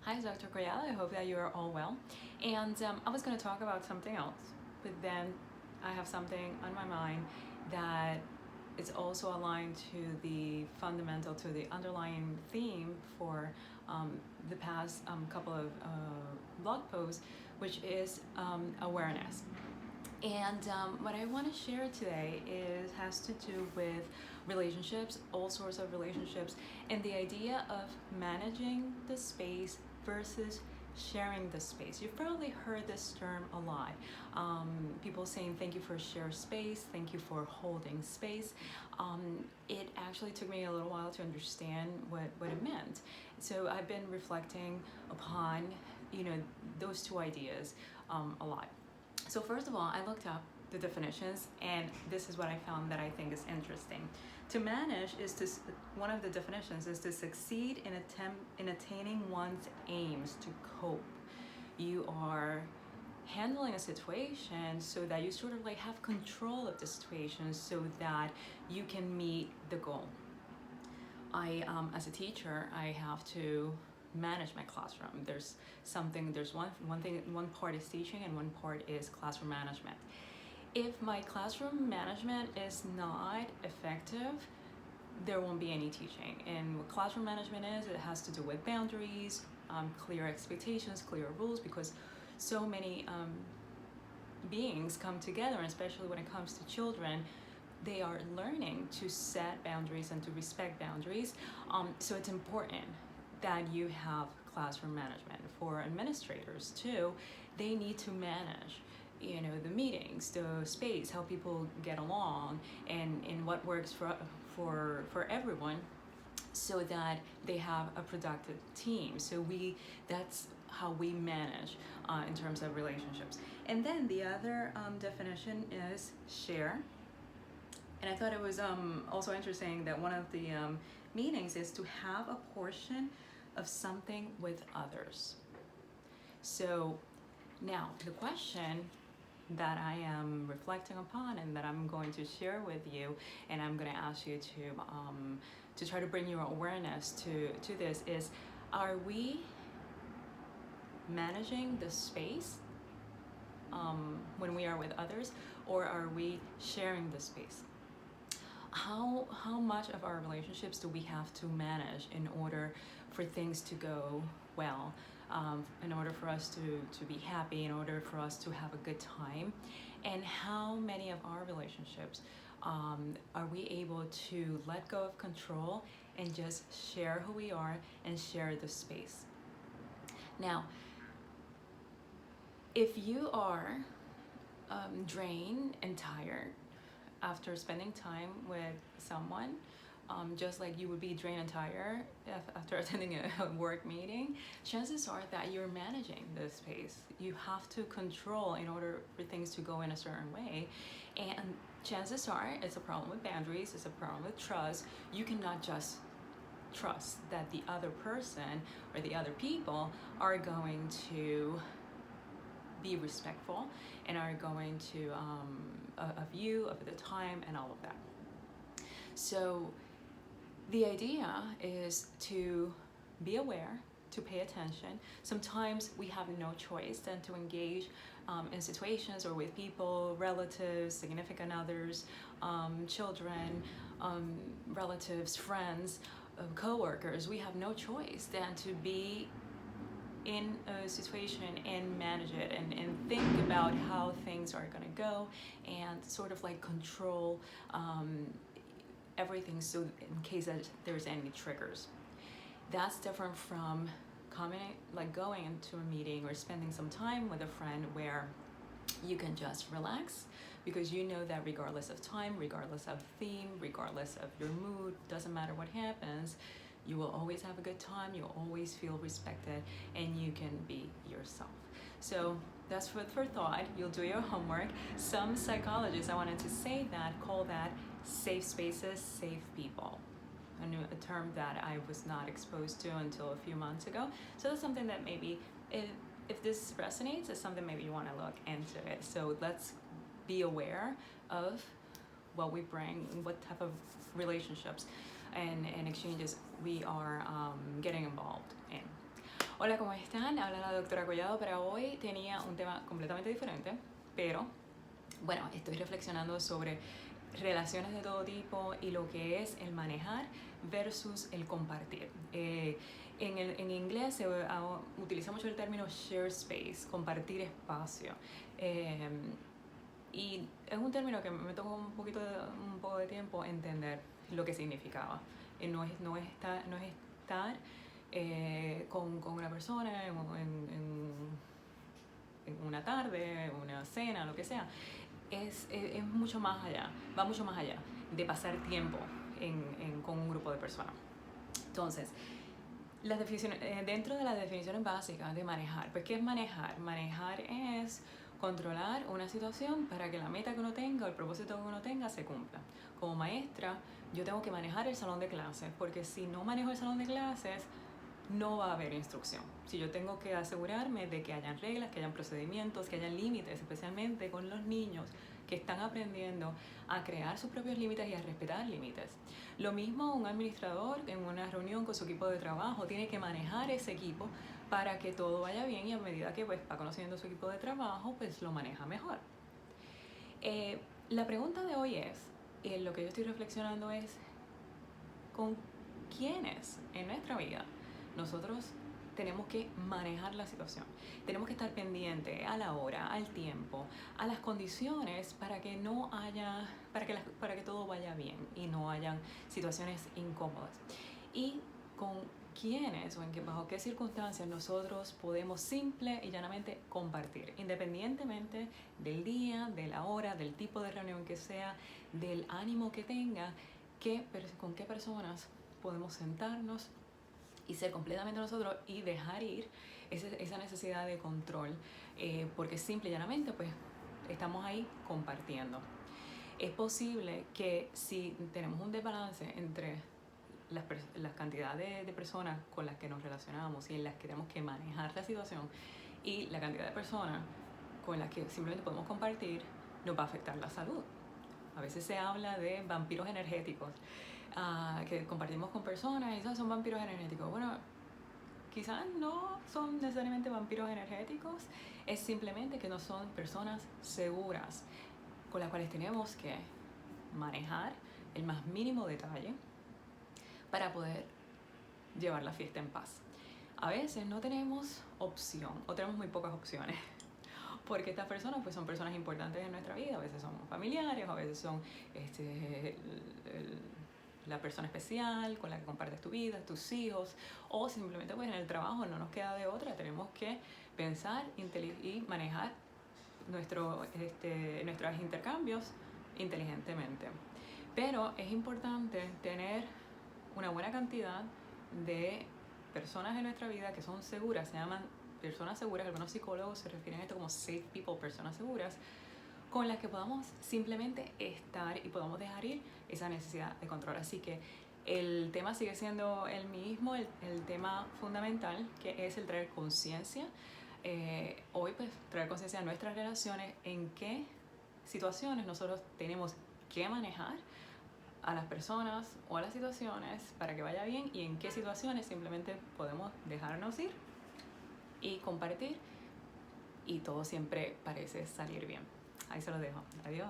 Hi, Dr. Koyala. I hope that you are all well. And I was going to talk about something else, but then I have something on my mind that is also aligned to the underlying theme for the past couple of blog posts, which is awareness. And what I want to share today has to do with relationships, all sorts of relationships, and the idea of managing the space versus sharing the space. You've probably heard this term a lot. People saying thank you for share space, thank you for holding space. It actually took me a little while to understand what it meant. So I've been reflecting upon, those two ideas a lot. So first of all, I looked up the definitions, and this is what I found that I think is interesting. To manage one of the definitions is to succeed in attaining one's aims, to cope. You are handling a situation so that you sort of like have control of the situation so that you can meet the goal. As a teacher, I have to manage my classroom. There's one part is teaching and one part is classroom management. If my classroom management is not effective, there won't be any teaching. And what classroom management is, it has to do with boundaries, clear expectations, clear rules, because so many beings come together, and especially when it comes to children, they are learning to set boundaries and to respect boundaries. So it's important that you have classroom management. For administrators too, they need to manage the meetings, the space, how people get along, and what works for everyone, so that they have a productive team. So that's how we manage in terms of relationships. And then the other definition is share. And I thought it was also interesting that one of the meanings is to have a portion of something with others. So now the question that I am reflecting upon and that I'm going to share with you, and I'm going to ask you to try to bring your awareness to this, is: are we managing the space when we are with others, or are we sharing the space? How much of our relationships do we have to manage in order for things to go well, in order for us to be happy, in order for us to have a good time? And how many of our relationships are we able to let go of control and just share who we are and share the space? Now, if you are drained and tired after spending time with someone, just like you would be drained and tired after attending a work meeting, chances are that you're managing the space. You have to control in order for things to go in a certain way. And chances are it's a problem with boundaries, it's a problem with trust. You cannot just trust that the other person or the other people are going to be respectful and are going to of you, of the time, and all of that. So the idea is to be aware, to pay attention. Sometimes we have no choice than to engage in situations or with people, relatives, significant others, children, relatives, friends, co-workers. We have no choice than to be in a situation and manage it and think about how things are going to go and sort of like control everything, so in case that there's any triggers. That's different from going into a meeting or spending some time with a friend where you can just relax, because you know that regardless of time, regardless of theme, regardless of your mood, doesn't matter what happens, you will always have a good time, you'll always feel respected, and you can be yourself. So that's food for thought. You'll do your homework. Some psychologists, I wanted to say that, call that safe spaces, safe people. A term that I was not exposed to until a few months ago. So that's something that maybe, if this resonates, it's something maybe you want to look into it. So let's be aware of what we bring, what type of relationships and exchanges we are getting involved in. Hola, ¿cómo están? Habla la doctora Collado. Para hoy tenía un tema completamente diferente, pero bueno, estoy reflexionando sobre relaciones de todo tipo y lo que es el manejar versus el compartir. En inglés se utiliza mucho el término share space, compartir espacio. Eh, y es un término que me tomó un poco de tiempo entender lo que significaba. No es estar con una persona en una tarde, una cena, lo que sea. Es mucho más allá, va mucho más allá de pasar tiempo con un grupo de personas. Entonces, dentro de las definiciones básicas de manejar, pues ¿qué es manejar? Manejar es controlar una situación para que la meta que uno tenga o el propósito que uno tenga se cumpla. Como maestra, yo tengo que manejar el salón de clases, porque si no manejo el salón de clases, no va a haber instrucción. Si yo tengo que asegurarme de que hayan reglas, que hayan procedimientos, que hayan límites, especialmente con los niños que están aprendiendo a crear sus propios límites y a respetar límites. Lo mismo un administrador en una reunión con su equipo de trabajo tiene que manejar ese equipo para que todo vaya bien y a medida que pues, va conociendo su equipo de trabajo, pues lo maneja mejor. La pregunta de hoy es, lo que yo estoy reflexionando es, ¿con quiénes en nuestra vida nosotros tenemos que manejar la situación? Tenemos que estar pendiente a la hora, al tiempo, a las condiciones para que no haya, para que todo vaya bien y no hayan situaciones incómodas. Y con quiénes o bajo qué circunstancias nosotros podemos simple y llanamente compartir, independientemente del día, de la hora, del tipo de reunión que sea, del ánimo que tenga, con qué personas podemos sentarnos y ser completamente nosotros y dejar ir esa necesidad de control, porque simple y llanamente pues estamos ahí compartiendo. Es posible que si tenemos un desbalance entre las cantidades de personas con las que nos relacionamos y en las que tenemos que manejar la situación y la cantidad de personas con las que simplemente podemos compartir, nos va a afectar la salud. A veces se habla de vampiros energéticos, que compartimos con personas y esos son vampiros energéticos. Bueno, quizás no son necesariamente vampiros energéticos, es simplemente que no son personas seguras con las cuales tenemos que manejar el más mínimo detalle para poder llevar la fiesta en paz. A veces no tenemos opción o tenemos muy pocas opciones, porque estas personas pues son personas importantes en nuestra vida. A veces son familiares, a veces son la persona especial con la que compartes tu vida, tus hijos, o simplemente pues en el trabajo no nos queda de otra, tenemos que pensar y manejar nuestros intercambios inteligentemente. Pero es importante tener una buena cantidad de personas en nuestra vida que son seguras, se llaman personas seguras, algunos psicólogos se refieren a esto como safe people, personas seguras, con las que podamos simplemente estar y podamos dejar ir esa necesidad de control. Así que el tema sigue siendo el mismo, el tema fundamental, que es el traer conciencia. Hoy pues traer conciencia a nuestras relaciones, en qué situaciones nosotros tenemos que manejar a las personas o a las situaciones para que vaya bien y en qué situaciones simplemente podemos dejarnos ir y compartir y todo siempre parece salir bien. Ahí se los dejo. Adiós.